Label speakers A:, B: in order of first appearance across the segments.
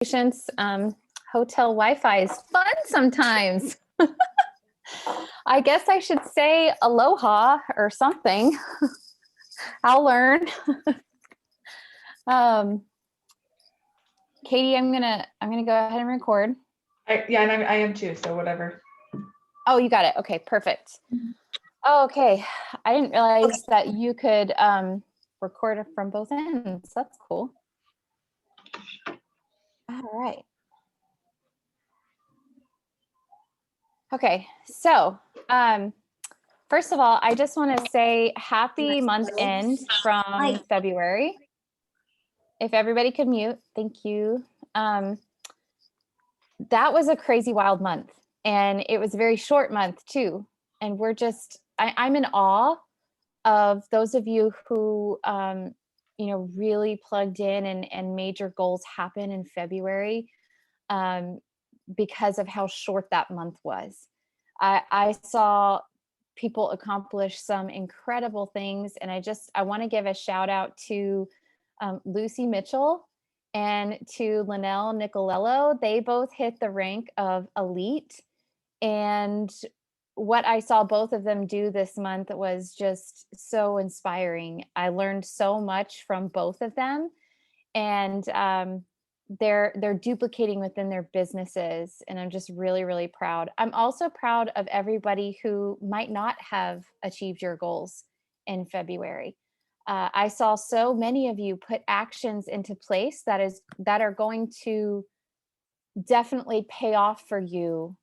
A: Patients, hotel Wi-Fi is fun sometimes. I guess I should say aloha or something. I'll learn. Katie, I'm gonna go ahead and record.
B: Yeah, and I am too, so whatever.
A: Oh, you got it. Okay, perfect. Oh, okay. I didn't realize that you could record it from both ends. That's cool. All right. Okay, so first of all, I just want to say happy month end from February. If everybody could mute, thank you. That was a crazy wild month, and it was a very short month too. And I'm in awe of those of you who really plugged in and made your goals happen in February, because of how short that month was. I saw people accomplish some incredible things, and I want to give a shout out to Lucy Mitchell and to Linnell Nicolello. They both hit the rank of elite, and what I saw both of them do this month was just so inspiring. I learned so much from both of them, and they're duplicating within their businesses, and I'm just really, really proud. I'm also proud of everybody who might not have achieved your goals in February. I saw so many of you put actions into place that are going to definitely pay off for you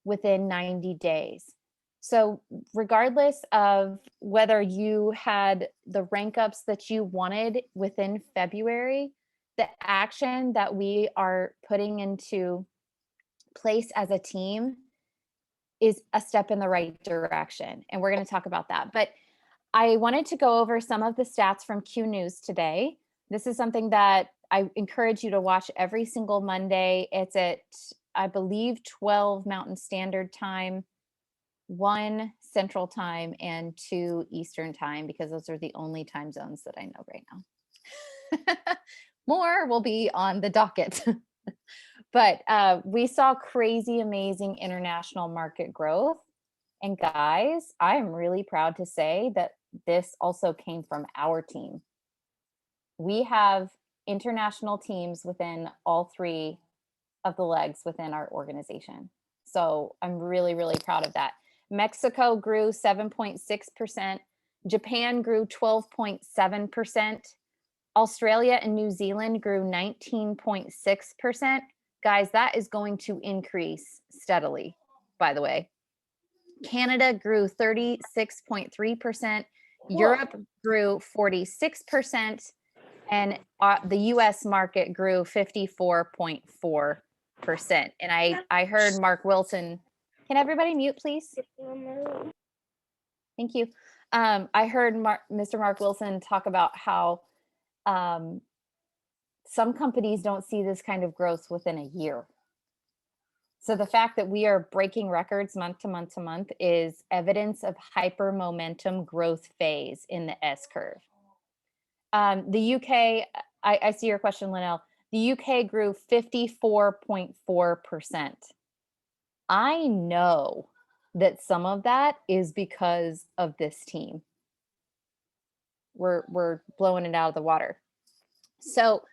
A: within 90 days. So regardless of whether you had the rank ups that you wanted within February, the action that we are putting into place as a team is a step in the right direction. And we're going to talk about that. But I wanted to go over some of the stats from Q News today. This is something that I encourage you to watch every single Monday. It's at, I believe, 12 Mountain Standard Time, 1 Central Time, and 2 Eastern Time, because those are the only time zones that I know right now. More will be on the docket. But we saw crazy, amazing international market growth. And guys, I'm really proud to say that this also came from our team. We have international teams within all 3 of the legs within our organization. So I'm really, really proud of that. Mexico grew 7.6%. Japan grew 12.7%. Australia and New Zealand grew 19.6%. Guys, that is going to increase steadily, by the way. Canada grew 36.3%. Europe grew 46%. And the US market grew 54.4%. And I heard Mark Wilson. Can everybody mute, please? Thank you. I heard Mr. Mark Wilson talk about how some companies don't see this kind of growth within a year. So the fact that we are breaking records month to month to month is evidence of hyper momentum growth phase in the S curve. The UK, I see your question, Linnell. The UK grew 54.4%. I know that some of that is because of this team. We're blowing it out of the water. So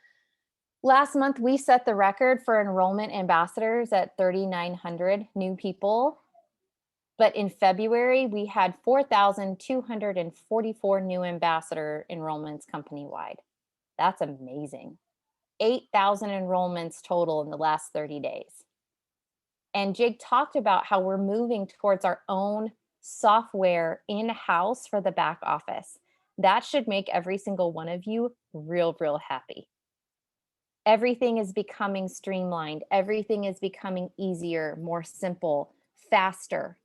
A: last month, we set the record for enrollment ambassadors at 3,900 new people. But in February, we had 4,244 new ambassador enrollments company-wide. That's amazing. 8,000 enrollments total in the last 30 days. And Jake talked about how we're moving towards our own software in-house for the back office. That should make every single one of you real, real happy. Everything is becoming streamlined. Everything is becoming easier, more simple, faster.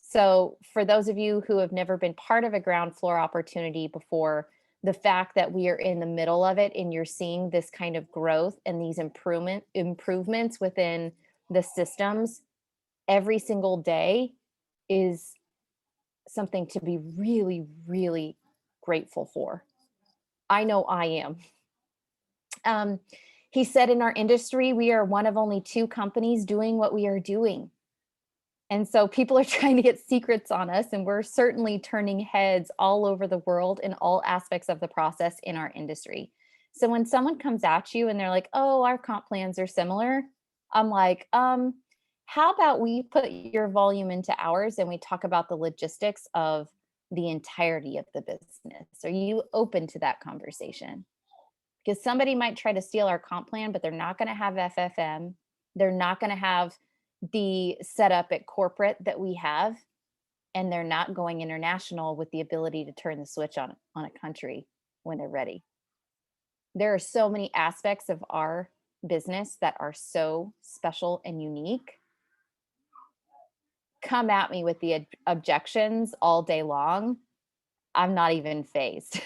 A: So for those of you who have never been part of a ground floor opportunity before, the fact that we are in the middle of it and you're seeing this kind of growth and these improvements within the systems every single day is something to be really, really grateful for. I know I am. He said in our industry, we are one of only 2 companies doing what we are doing. And so people are trying to get secrets on us, and we're certainly turning heads all over the world in all aspects of the process in our industry. So when someone comes at you and they're like, "Oh, our comp plans are similar," I'm like, how about we put your volume into ours and we talk about the logistics of the entirety of the business? Are you open to that conversation? Because somebody might try to steal our comp plan, but they're not going to have FFM. They're not going to have the setup at corporate that we have, and they're not going international with the ability to turn the switch on a country when they're ready. There are so many aspects of our business that are so special and unique. Come at me with the objections all day long. I'm not even phased.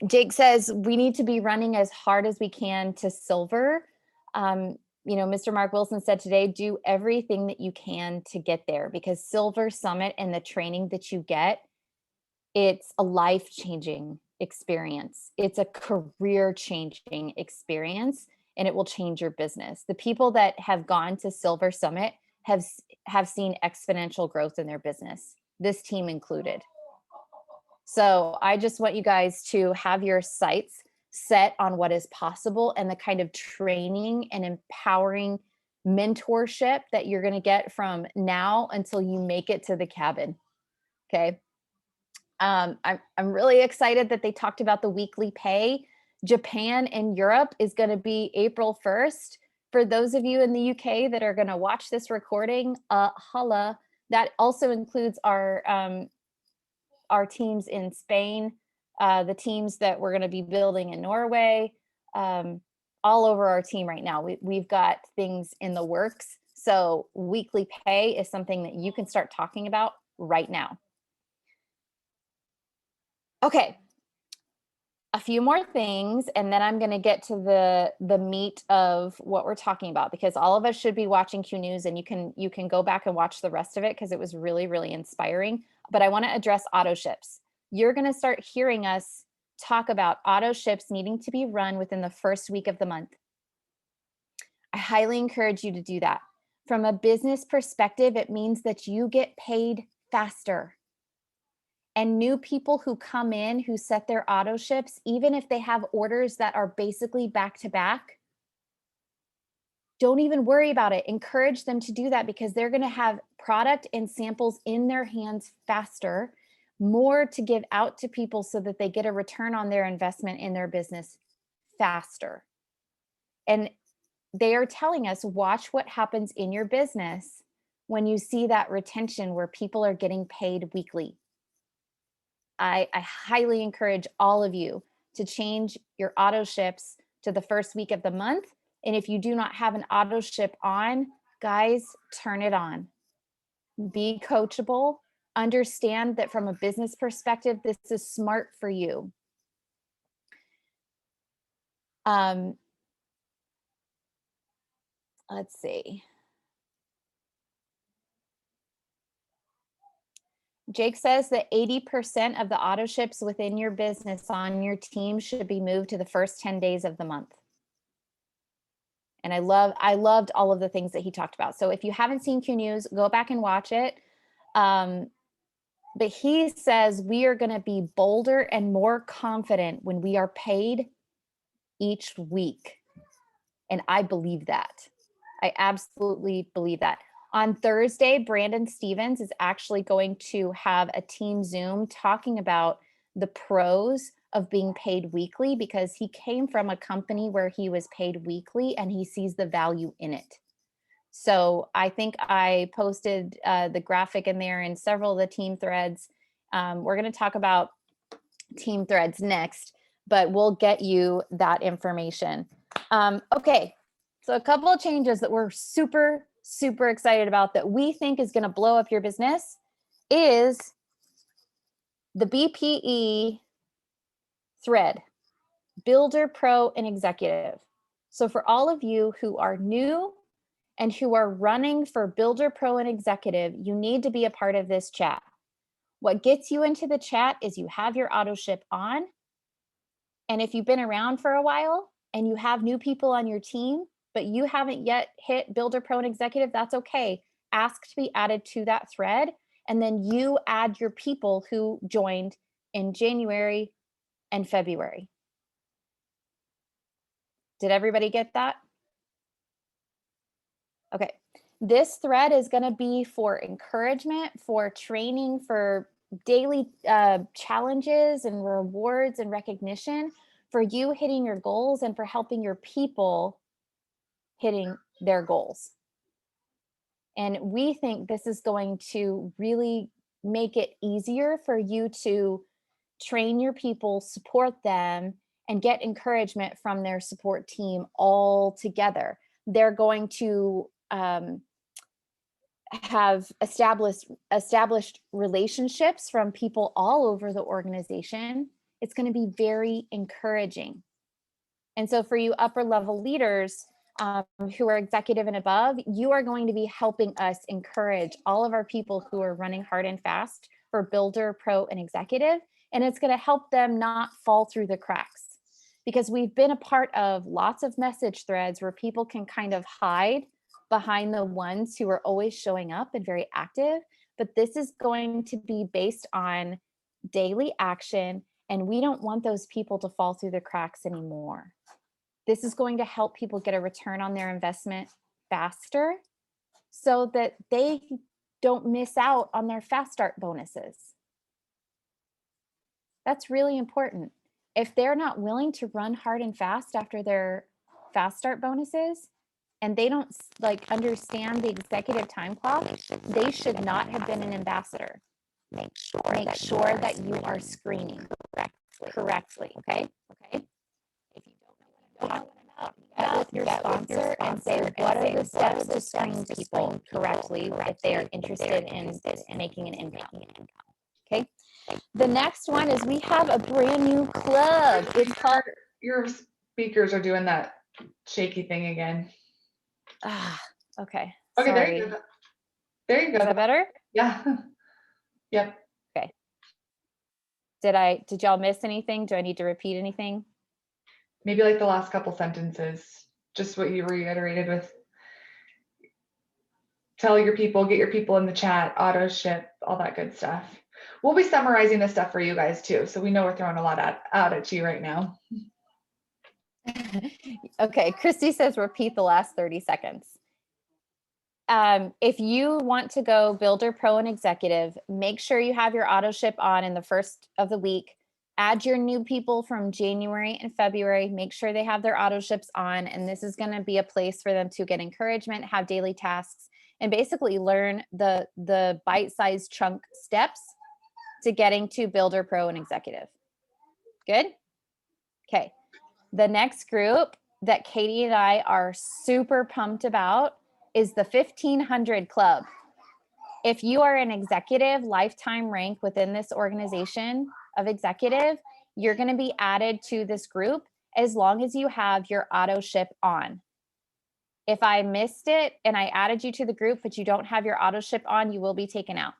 A: Jake says we need to be running as hard as we can to silver. Mr. Mark Wilson said today, do everything that you can to get there, because Silver Summit and the training that you get, it's a life-changing experience. It's a career-changing experience, and it will change your business. The people that have gone to Silver Summit have seen exponential growth in their business, this team included. So I just want you guys to have your sights set on what is possible and the kind of training and empowering mentorship that you're going to get from now until you make it to the cabin. Okay. I'm really excited that they talked about the weekly pay. Japan and Europe is going to be April 1st. For those of you in the UK that are going to watch this recording, holla. That also includes our teams in Spain, the teams that we're going to be building in Norway, all over our team right now. We've got things in the works. So weekly pay is something that you can start talking about right now. Okay, a few more things, and then I'm going to get to the meat of what we're talking about, because all of us should be watching Q News, and you can go back and watch the rest of it because it was really, really inspiring. But I want to address auto ships. You're going to start hearing us talk about auto ships needing to be run within the first week of the month. I highly encourage you to do that. From a business perspective, it means that you get paid faster. And new people who come in who set their auto ships, even if they have orders that are basically back to back, don't even worry about it. Encourage them to do that, because they're going to have product and samples in their hands faster, more to give out to people so that they get a return on their investment in their business faster. And they are telling us, watch what happens in your business when you see that retention where people are getting paid weekly. I highly encourage all of you to change your auto ships to the first week of the month. And if you do not have an auto ship on, guys, turn it on. Be coachable. Understand that from a business perspective, this is smart for you. Let's see. Jake says that 80% of the auto ships within your business on your team should be moved to the first 10 days of the month. And I loved all of the things that he talked about. So if you haven't seen Q News, go back and watch it. But he says we are going to be bolder and more confident when we are paid each week. And I believe that. I absolutely believe that. On Thursday, Brandon Stevens is actually going to have a team Zoom talking about the pros of being paid weekly, because he came from a company where he was paid weekly and he sees the value in it. So I think I posted the graphic in there in several of the team threads. We're going to talk about team threads next, but we'll get you that information. Okay, so a couple of changes that we're super, super excited about that we think is going to blow up your business is the BPE thread, Builder, Pro, and Executive. So for all of you who are new and who are running for Builder, Pro, and Executive, you need to be a part of this chat. What gets you into the chat is you have your auto ship on, And if you've been around for a while and you have new people on your team, but you haven't yet hit Builder Pro and Executive, that's okay. Ask to be added to that thread. And then you add your people who joined in January and February. Did everybody get that? Okay. This thread is going to be for encouragement, for training, for daily challenges and rewards and recognition, for you hitting your goals and for helping your people hitting their goals. And we think this is going to really make it easier for you to train your people, support them, and get encouragement from their support team all together. They're going to have established relationships from people all over the organization. It's going to be very encouraging. And so for you upper level leaders who are executive and above, you are going to be helping us encourage all of our people who are running hard and fast for Builder, Pro, and Executive. And it's going to help them not fall through the cracks, because we've been a part of lots of message threads where people can kind of hide behind the ones who are always showing up and very active. But this is going to be based on daily action, and we don't want those people to fall through the cracks anymore. This is going to help people get a return on their investment faster so that they don't miss out on their fast start bonuses. That's really important. If they're not willing to run hard and fast after their fast start bonuses, and they don't understand the executive time clock, they should not have been an ambassador. Make sure that you are screening correctly. Okay. If you don't know what I'm talking about, get with your sponsor and say, what are the steps to screen people correctly if they are interested in making an income? Okay. The next one is we have a brand new club. It's called.
B: Your speakers are doing that shaky thing again.
A: Okay.
B: Okay,
A: Sorry.
B: there you go. There you go.
A: Is that better?
B: Yeah. Yep.
A: Okay. Did y'all miss anything? Do I need to repeat anything?
B: Maybe like the last couple sentences, just what you reiterated with tell your people, get your people in the chat, auto ship, all that good stuff. We'll be summarizing this stuff for you guys too, so we know we're throwing a lot out at you right now.
A: Okay, Christy says repeat the last 30 seconds. If you want to go Builder, Pro, and Executive, make sure you have your auto ship on in the first of the week. Add your new people from January and February. Make sure they have their auto ships on, and this is going to be a place for them to get encouragement, have daily tasks, and basically learn the bite-sized chunk steps to getting to Builder, Pro, and Executive. Good? Okay. The next group that Katie and I are super pumped about is the 1500 Club. If you are an executive lifetime rank within this organization of executive, you're going to be added to this group as long as you have your auto ship on. If I missed it and I added you to the group, but you don't have your auto ship on, you will be taken out.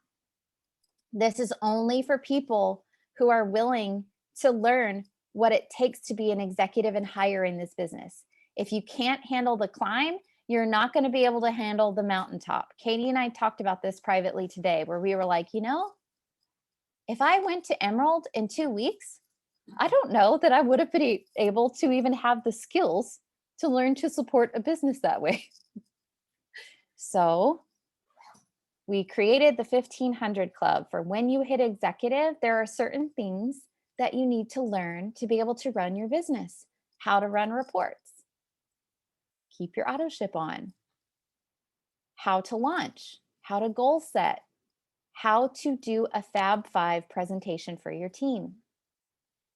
A: This is only for people who are willing to learn what it takes to be an executive and higher in this business. If you can't handle the climb, you're not going to be able to handle the mountaintop. Katie and I talked about this privately today, where we were like, if I went to Emerald in 2 weeks, I don't know that I would have been able to even have the skills to learn to support a business that way. So we created the 1500 Club for when you hit executive. There are certain things that you need to learn to be able to run your business, how to run reports, keep your auto ship on, how to launch, how to goal set, how to do a Fab 5 presentation for your team.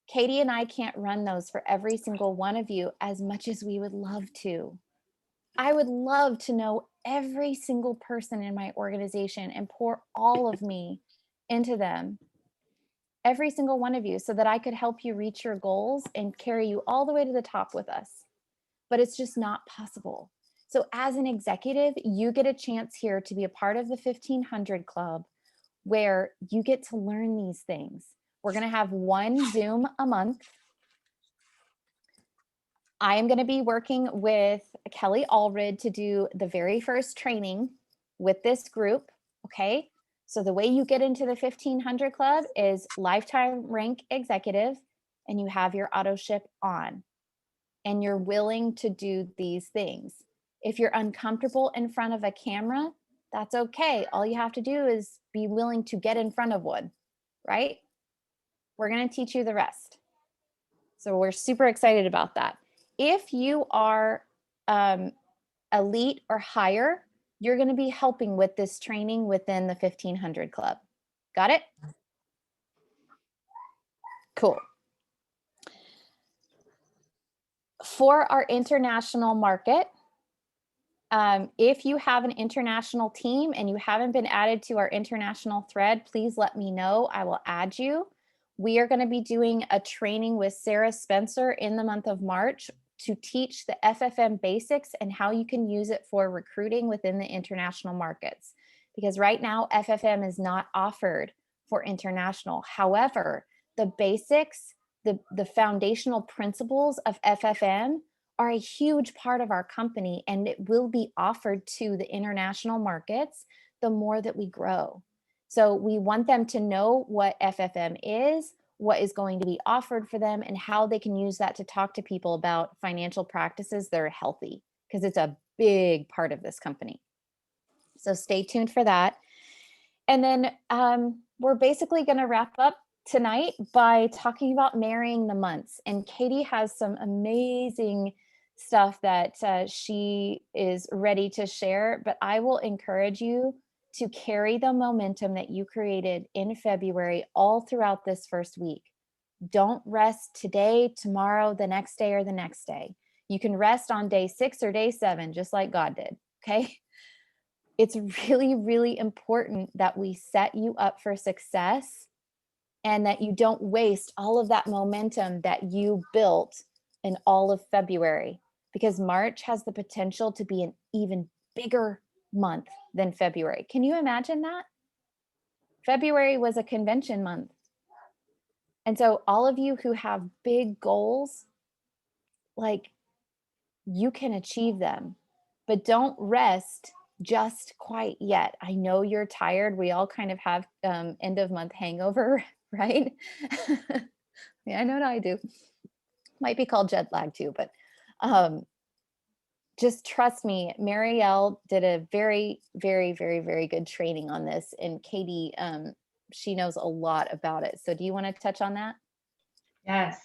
A: Katie and I can't run those for every single one of you as much as we would love to. I would love to know every single person in my organization and pour all of me into them, every single one of you, so that I could help you reach your goals and carry you all the way to the top with us. But it's just not possible. So as an executive, you get a chance here to be a part of the 1500 Club, where you get to learn these things. We're going to have one Zoom a month. I am going to be working with Kelly Allred to do the very first training with this group. Okay. So the way you get into the 1500 club is lifetime rank executive, and you have your auto ship on, and you're willing to do these things. If you're uncomfortable in front of a camera, that's okay. All you have to do is be willing to get in front of one, right? We're going to teach you the rest. So we're super excited about that. If you are elite or higher, you're going to be helping with this training within the 1500 club. Got it? Cool. For our international market, if you have an international team and you haven't been added to our international thread, please let me know. I will add you. We are going to be doing a training with Sarah Spencer in the month of March to teach the FFM basics and how you can use it for recruiting within the international markets. Because right now, FFM is not offered for international. However, the basics, the foundational principles of FFM are a huge part of our company, and it will be offered to the international markets the more that we grow. So we want them to know what FFM is, what is going to be offered for them, and how they can use that to talk to people about financial practices that are healthy, because it's a big part of this company. So stay tuned for that. And then we're basically going to wrap up tonight by talking about marrying the months. And Katie has some amazing stuff that she is ready to share, but I will encourage you to carry the momentum that you created in February all throughout this first week. Don't rest today, tomorrow, the next day, or the next day. You can rest on day 6 or day 7, just like God did, okay? It's really, really important that we set you up for success and that you don't waste all of that momentum that you built in all of February, because March has the potential to be an even bigger month than February. Can you imagine that? February was a convention month. And so all of you who have big goals, like, you can achieve them, but don't rest just quite yet. I know you're tired. We all kind of have end of month hangover, right? Yeah, I know I do. Might be called jet lag too, but just trust me. Marielle did a very, very, very, very good training on this, and Katie, she knows a lot about it. So do you want to touch on that?
B: Yes.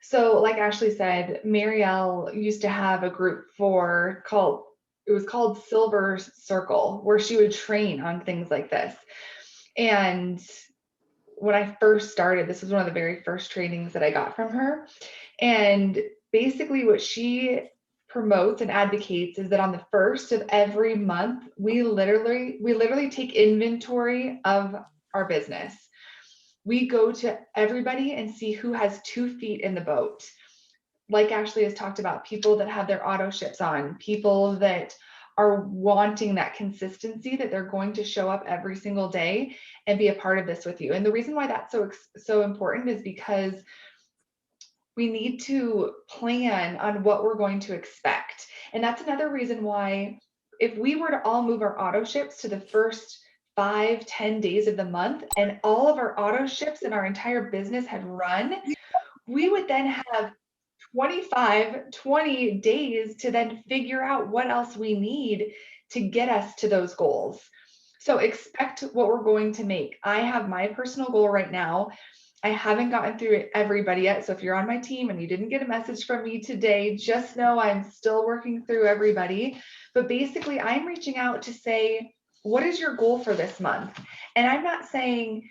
B: So like Ashley said, Marielle used to have a group it was called Silver Circle, where she would train on things like this. And when I first started, this was one of the very first trainings that I got from her. And basically what she promotes and advocates is that on the first of every month, we literally take inventory of our business. We go to everybody and see who has 2 feet in the boat. Like Ashley has talked about, people that have their auto ships on, people that are wanting that consistency, that they're going to show up every single day and be a part of this with you. And the reason why that's so important is because we need to plan on what we're going to expect. And that's another reason why, if we were to all move our auto ships to the first 5-10 days of the month, and all of our auto ships in our entire business had run, we would then have 20 days to then figure out what else we need to get us to those goals. So expect what we're going to make. I have my personal goal right now. I haven't gotten through everybody yet. So if you're on my team and you didn't get a message from me today, just know I'm still working through everybody. But basically, I'm reaching out to say, what is your goal for this month? And I'm not saying,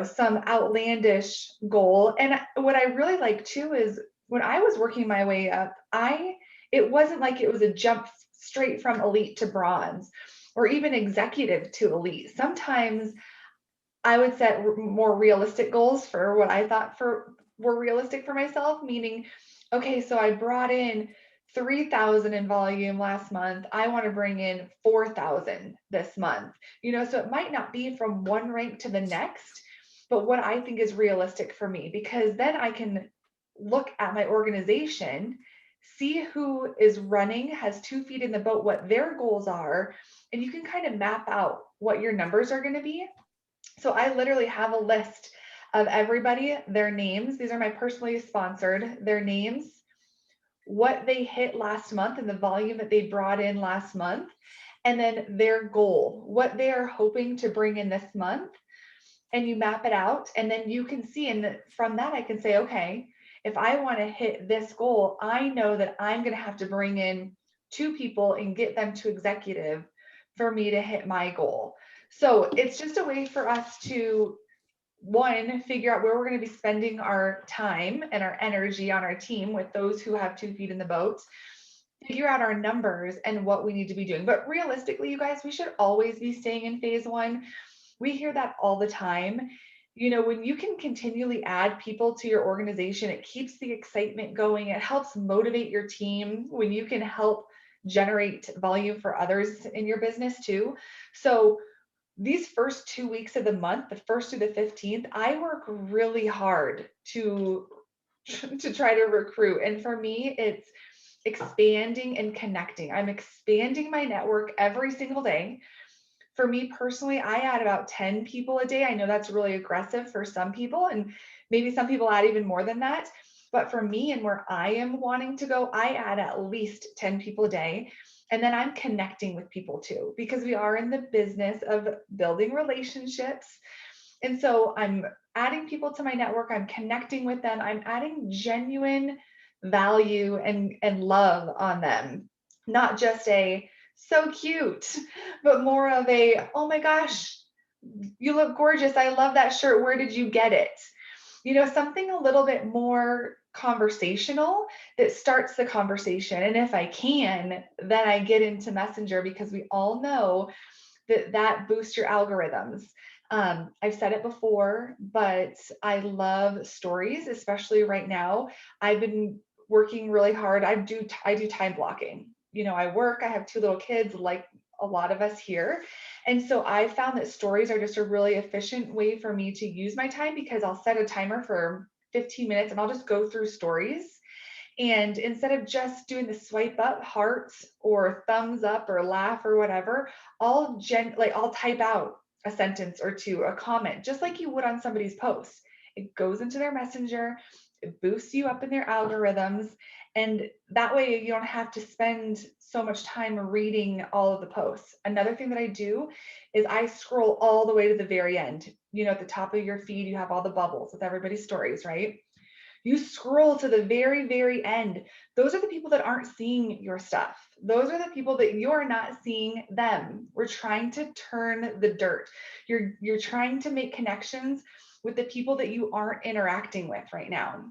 B: some outlandish goal. And what I really like too is, when I was working my way up, it wasn't like it was a jump straight from elite to bronze or even executive to elite. Sometimes I would set more realistic goals for what I thought were realistic for myself, meaning, okay, so I brought in 3,000 in volume last month. I want to bring in 4,000 this month. So it might not be from one rank to the next, but what I think is realistic for me, because then I can look at my organization, see who is running, has 2 feet in the boat, what their goals are, and you can kind of map out what your numbers are going to be. So I literally have a list of everybody, their names. These are my personally sponsored, their names, what they hit last month and the volume that they brought in last month, and then their goal, what they are hoping to bring in this month. And you map it out, and then you can see, and from that I can say, okay, if I want to hit this goal, I know that I'm going to have to bring in 2 people and get them to executive for me to hit my goal. So it's just a way for us to, one, figure out where we're going to be spending our time and our energy on our team with those who have 2 feet in the boat, figure out our numbers and what we need to be doing. But realistically, you guys, we should always be staying in phase one. We hear that all the time. You know, when you can continually add people to your organization, it keeps the excitement going. It helps motivate your team when you can help generate volume for others in your business too. So these first 2 weeks of the month, the 1st through the 15th, I work really hard to try to recruit. And for me, it's expanding and connecting. I'm expanding my network every single day. For me personally, I add about 10 people a day. I know that's really aggressive for some people, and maybe some people add even more than that. But for me and where I am wanting to go, I add at least 10 people a day. And then I'm connecting with people too, because we are in the business of building relationships. And so I'm adding people to my network, I'm connecting with them, I'm adding genuine value and love on them, not just a so cute, but more of a, oh my gosh, you look gorgeous, I love that shirt, where did you get it? You know, something a little bit more conversational that starts the conversation. And if I can, then I get into Messenger, because we all know that that boosts your algorithms. I've said it before, but I love stories, especially right now. I've been working really hard. I do time blocking. You know, I work, I have 2 little kids like a lot of us here. And so I found that stories are just a really efficient way for me to use my time, because I'll set a timer for 15 minutes and I'll just go through stories. And instead of just doing the swipe up hearts or thumbs up or laugh or whatever, I'll type out a sentence or two, a comment, just like you would on somebody's post. It goes into their messenger, it boosts you up in their algorithms. And that way you don't have to spend so much time reading all of the posts. Another thing that I do is I scroll all the way to the very end. You know, at the top of your feed, you have all the bubbles with everybody's stories, right? You scroll to the very, very end. Those are the people that aren't seeing your stuff. Those are the people that you're not seeing them. We're trying to turn the dirt. You're trying to make connections with the people that you aren't interacting with right now.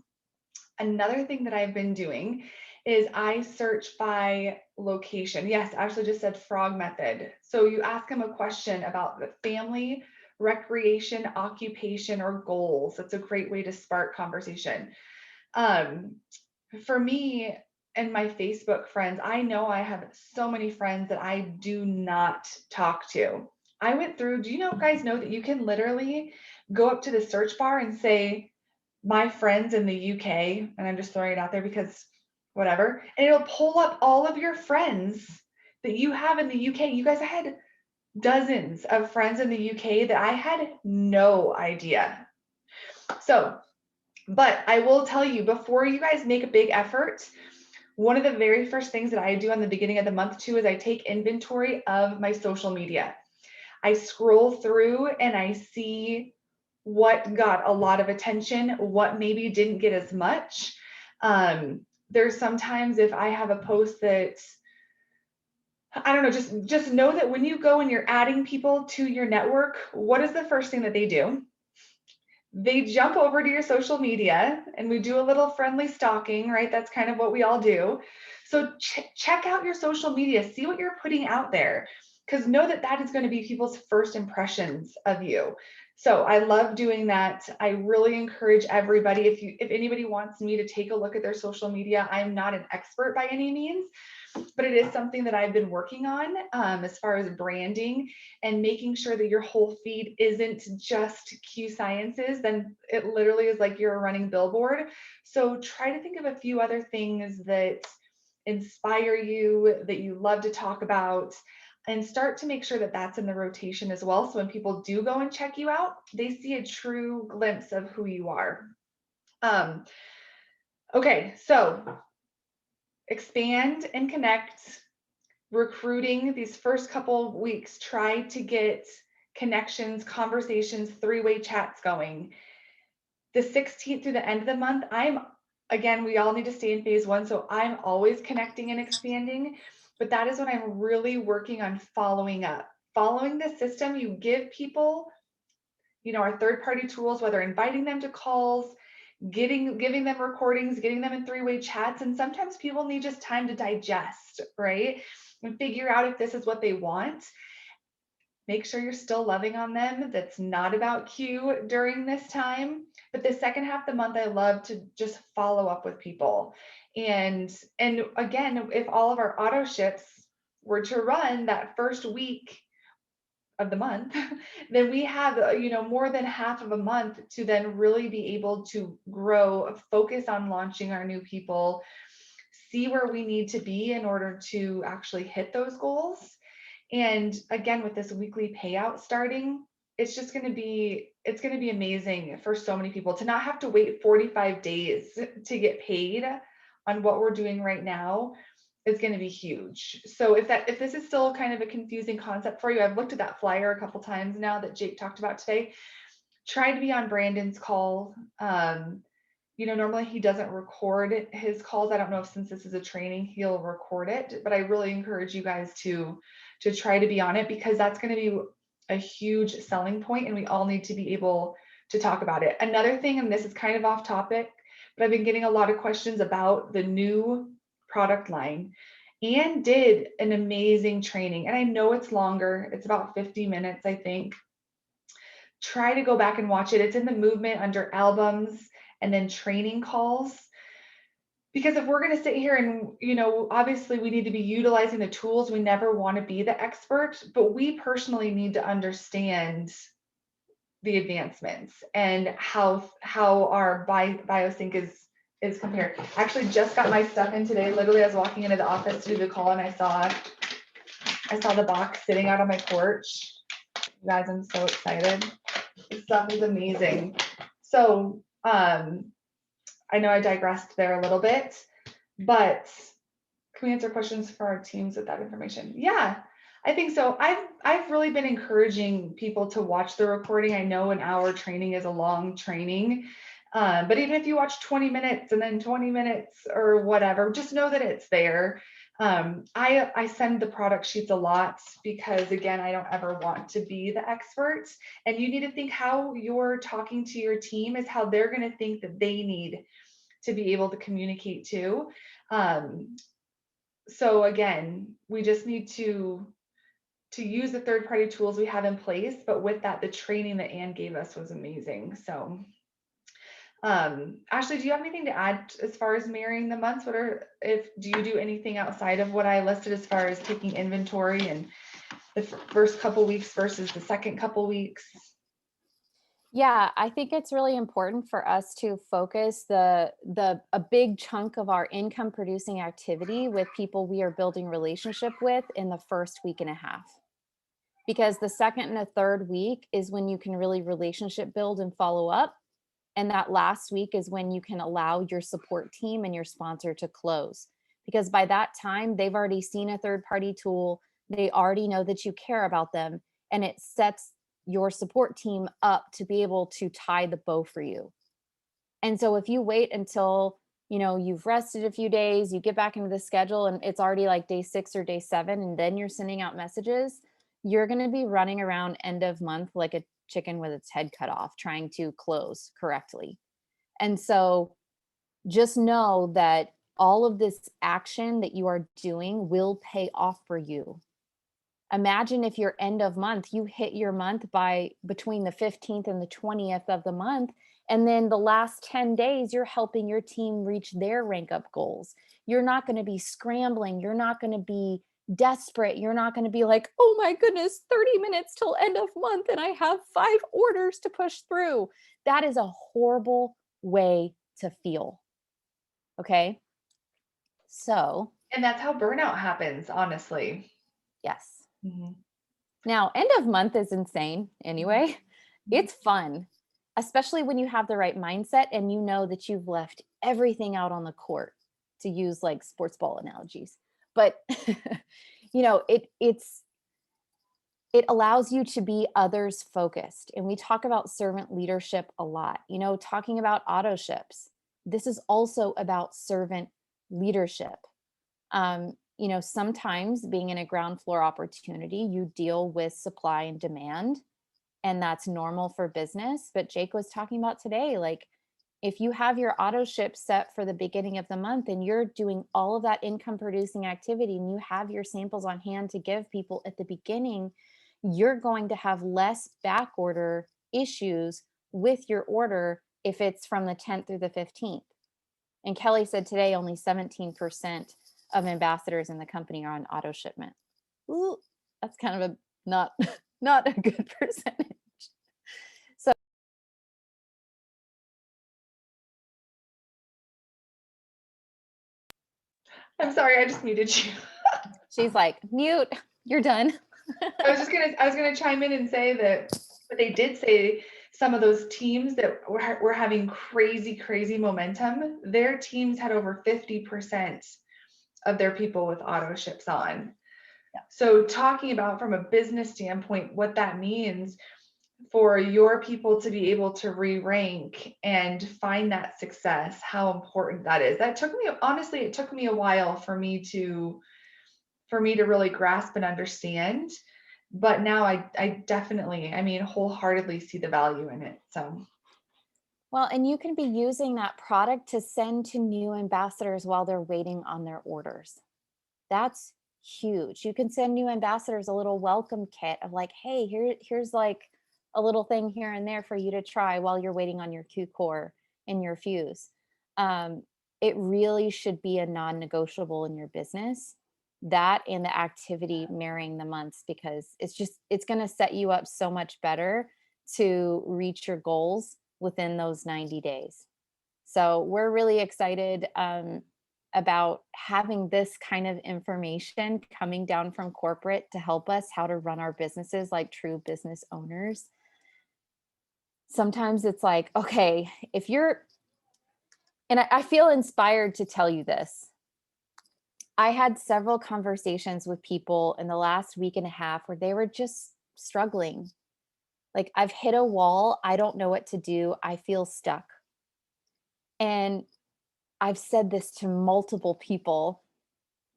B: Another thing that I've been doing is I search by location. Yes, Ashley just said frog method. So you ask them a question about the family, recreation, occupation, or goals. That's a great way to spark conversation. For me and my Facebook friends, I know I have so many friends that I do not talk to. I went through, do you guys know that you can literally go up to the search bar and say, my friends in the UK, and I'm just throwing it out there because whatever, and it'll pull up all of your friends that you have in the UK. You guys, I had dozens of friends in the UK that I had no idea. So, but I will tell you, before you guys make a big effort, one of the very first things that I do on the beginning of the month too is I take inventory of my social media. I scroll through and I see what got a lot of attention, what maybe didn't get as much. There's sometimes if I have a post that, I don't know, just know that when you go and you're adding people to your network, what is the first thing that they do? They jump over to your social media, and we do a little friendly stalking, right? That's kind of what we all do. So check out your social media, see what you're putting out there, because know that that is going to be people's first impressions of you. So I love doing that. I really encourage everybody, if anybody wants me to take a look at their social media, I'm not an expert by any means, but it is something that I've been working on as far as branding and making sure that your whole feed isn't just Q Sciences. Then it literally is like you're a running billboard. So try to think of a few other things that inspire you, that you love to talk about, and start to make sure that that's in the rotation as well. So when people do go and check you out, they see a true glimpse of who you are. Um, okay, so expand and connect. Recruiting these first couple of weeks, try to get connections, conversations, three-way chats going. The 16th through the end of the month, again, we all need to stay in phase one. So I'm always connecting and expanding, but that is when I'm really working on following up. Following the system, you give people, our third-party tools, whether inviting them to calls, giving them recordings, getting them in three-way chats. And sometimes people need just time to digest, right? And figure out if this is what they want. Make sure you're still loving on them. That's not about Q during this time. But the second half of the month, I love to just follow up with people. And again, if all of our auto ships were to run that first week of the month, then we have, more than half of a month to then really be able to grow, focus on launching our new people, see where we need to be in order to actually hit those goals. And again, with this weekly payout starting, it's going to be amazing for so many people to not have to wait 45 days to get paid on what we're doing right now is going to be huge. So if this is still kind of a confusing concept for you, I've looked at that flyer a couple times now that Jake talked about today. Try to be on Brandon's call. Normally he doesn't record his calls. I don't know if since this is a training, he'll record it, but I really encourage you guys to try to be on it, because that's going to be a huge selling point, and we all need to be able to talk about it. Another thing, and this is kind of off topic, but I've been getting a lot of questions about the new product line. Anne did an amazing training, and I know it's longer. It's about 50 minutes, I think. Try to go back and watch it. It's in the movement under albums and then training calls. Because if we're going to sit here and, obviously we need to be utilizing the tools, we never want to be the expert, but we personally need to understand the advancements and how our biosync is compared. I actually just got my stuff in today. Literally, I was walking into the office to do the call and I saw the box sitting out on my porch. You guys, I'm so excited. This stuff is amazing. So, I know I digressed there a little bit, but can we answer questions for our teams with that information? Yeah, I think so. I've really been encouraging people to watch the recording. I know an hour training is a long training, but even if you watch 20 minutes and then 20 minutes or whatever, just know that it's there. I send the product sheets a lot because, again, I don't ever want to be the expert, and you need to think how you're talking to your team is how they're going to think that they need to be able to communicate to. So again, we just need to use the third-party tools we have in place, but with that, the training that Anne gave us was amazing. So Ashley, do you have anything to add as far as marrying the months? Do you do anything outside of what I listed as far as taking inventory and the first couple weeks versus the second couple weeks?
A: Yeah, I think it's really important for us to focus a big chunk of our income producing activity with people we are building relationship with in the first week and a half. Because the second and the third week is when you can really relationship build and follow up. And that last week is when you can allow your support team and your sponsor to close. Because by that time, they've already seen a third party tool. They already know that you care about them. And it sets your support team up to be able to tie the bow for you. And so if you wait until, you've rested a few days, you get back into the schedule and it's already like day 6 or day 7, and then you're sending out messages, you're going to be running around end of month like a chicken with its head cut off, trying to close correctly. And so just know that all of this action that you are doing will pay off for you. Imagine if your end of month, you hit your month by between the 15th and the 20th of the month. And then the last 10 days, you're helping your team reach their rank up goals. You're not going to be scrambling. You're not going to be desperate. You're not going to be like, oh my goodness, 30 minutes till end of month and I have 5 orders to push through. That is a horrible way to feel. Okay. So
B: And that's how burnout happens, honestly.
A: Yes.
B: Mhm.
A: Now, end of month is insane anyway.
B: Mhm.
A: It's fun, especially when you have the right mindset and you know that you've left everything out on the court, to use like sports ball analogies. But it allows you to be others focused. And we talk about servant leadership a lot, talking about auto ships. This is also about servant leadership. Sometimes being in a ground floor opportunity, you deal with supply and demand, and that's normal for business. But Jake was talking about today, like if you have your auto ship set for the beginning of the month and you're doing all of that income producing activity and you have your samples on hand to give people at the beginning, you're going to have less back order issues with your order if it's from the 10th through the 15th. And Kelly said today only 17% of ambassadors in the company are on auto shipment. Ooh, that's kind of a not not a good percentage. So
B: I'm sorry, I just muted you.
A: she's like, mute, you're done.
B: I was gonna chime in and say that, but they did say some of those teams that were having crazy, crazy momentum, their teams had over 50% of their people with auto ships on. So talking about from a business standpoint, what that means for your people to be able to re-rank and find that success, how important that is. That took me, honestly, it took me a while for me to really grasp and understand. But now I definitely, I mean, wholeheartedly see the value in it. So
A: Well, and you can be using that product to send to new ambassadors while they're waiting on their orders. That's huge. You can send new ambassadors a little welcome kit of like, hey, here's like a little thing here and there for you to try while you're waiting on your Q core and your fuse. Um, it really should be a non-negotiable in your business. That and the activity marrying the months, because it's going to set you up so much better to reach your goals within those 90 days. So we're really excited about having this kind of information coming down from corporate to help us how to run our businesses like true business owners. Sometimes it's like, okay, if you're, and I feel inspired to tell you this. I had several conversations with people in the last week and a half where they were just struggling. Like, I've hit a wall. I don't know what to do. I feel stuck. And I've said this to multiple people,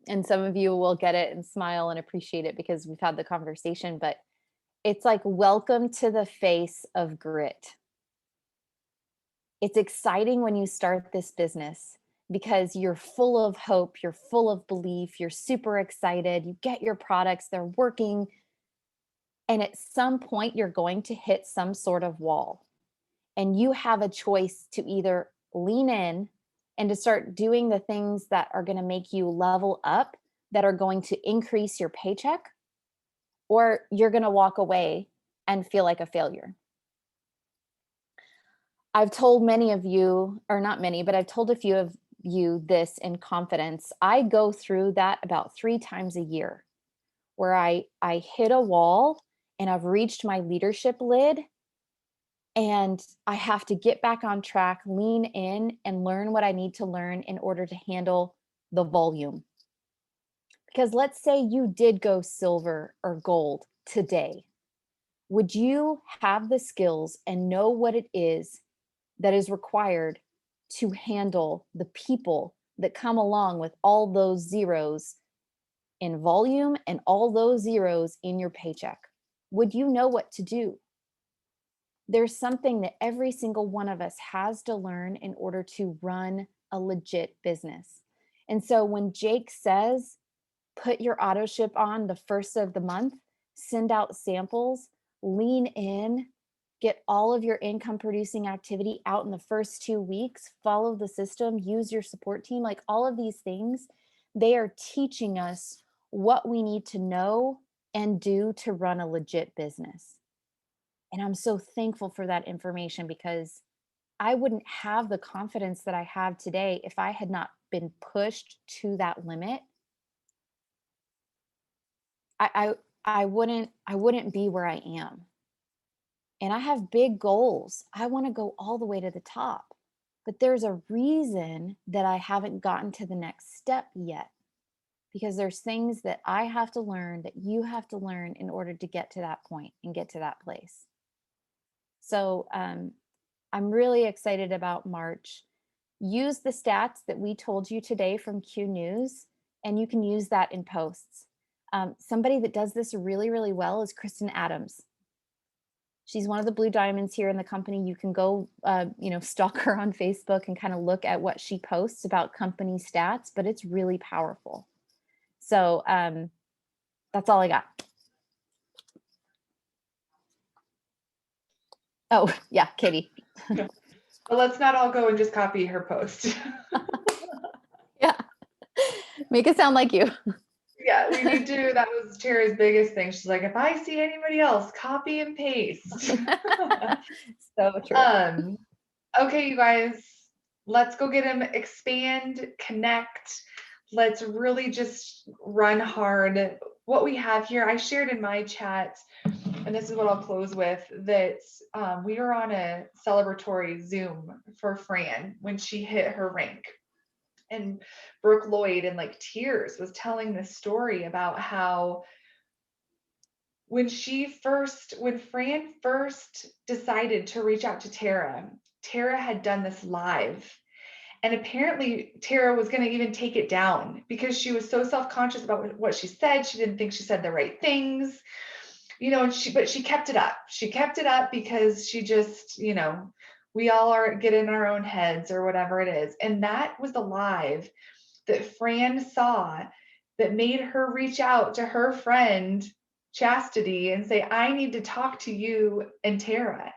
A: and some of you will get it and smile and appreciate it because we've had the conversation, but it's like, welcome to the face of grit. It's exciting when you start this business because you're full of hope, you're full of belief, you're super excited, you get your products, they're working, and at some point you're going to hit some sort of wall. And you have a choice to either lean in and to start doing the things that are going to make you level up, that are going to increase your paycheck, or you're going to walk away and feel like a failure. I've told many of you, or not many, but I've told a few of you this in confidence. I go through that about 3 times a year where I hit a wall and I've reached my leadership lid and I have to get back on track, lean in, and learn what I need to learn in order to handle the volume. Because let's say you did go silver or gold today. Would you have the skills and know what it is that is required to handle the people that come along with all those zeros in volume and all those zeros in your paycheck? Would you know what to do? There's something that every single one of us has to learn in order to run a legit business. And so when Jake says, put your auto ship on the first of the month, send out samples, lean in, get all of your income producing activity out in the first 2 weeks, follow the system, use your support team, like all of these things, they are teaching us what we need to know and do to run a legit business. And I'm so thankful for that information because I wouldn't have the confidence that I have today if I had not been pushed to that limit I I wouldn't be where I am. And I have big goals. I want to go all the way to the top. But there's a reason that I haven't gotten to the next step yet, because there's things that I have to learn that you have to learn in order to get to that point and get to that place. So I'm really excited about March. Use the stats that we told you today from Q News, and you can use that in posts. Somebody that does this really, really well is Kristen Adams. She's one of the blue diamonds here in the company. You can go, stalk her on Facebook and kind of look at what she posts about company stats, but it's really powerful. So that's all I got. Oh, yeah, Katie.
B: But let's not all go and just copy her post.
A: Yeah. Make it sound like you.
B: Yeah, we need to. That was Tara's biggest thing. She's like, if I see anybody else, copy and paste.
A: So true.
B: Okay, you guys, let's go get him, expand, connect. Let's really just run hard. What we have here, I shared in my chat, and this is what I'll close with, that we are on a celebratory Zoom for Fran when she hit her rank. And Brooke Lloyd, in like tears, was telling this story about how when Fran first decided to reach out to Tara, Tara had done this live. And apparently Tara was going to even take it down because she was so self-conscious about what she said. She didn't think she said the right things, but she kept it up. She kept it up because she just, we all get in our own heads or whatever it is. And that was the live that Fran saw that made her reach out to her friend Chastity and say, I need to talk to you and Tara.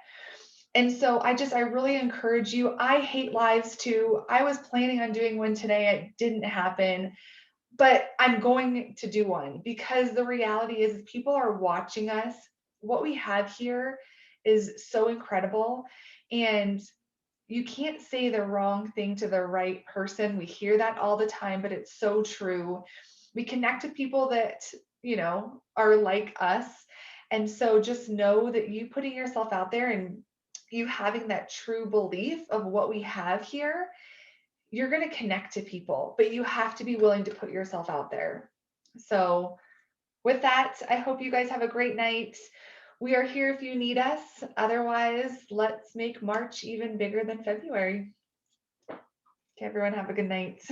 B: And so I really encourage you. I hate lives too. I was planning on doing one today. It didn't happen, but I'm going to do one because the reality is people are watching us. What we have here is so incredible. And you can't say the wrong thing to the right person. We hear that all the time, but it's so true. We connect with people that, are like us. And so just know that you putting yourself out there and you having that true belief of what we have here, you're going to connect to people, but you have to be willing to put yourself out there. So with that, I hope you guys have a great night. We are here if you need us. Otherwise, let's make March even bigger than February. Okay, everyone have a good night.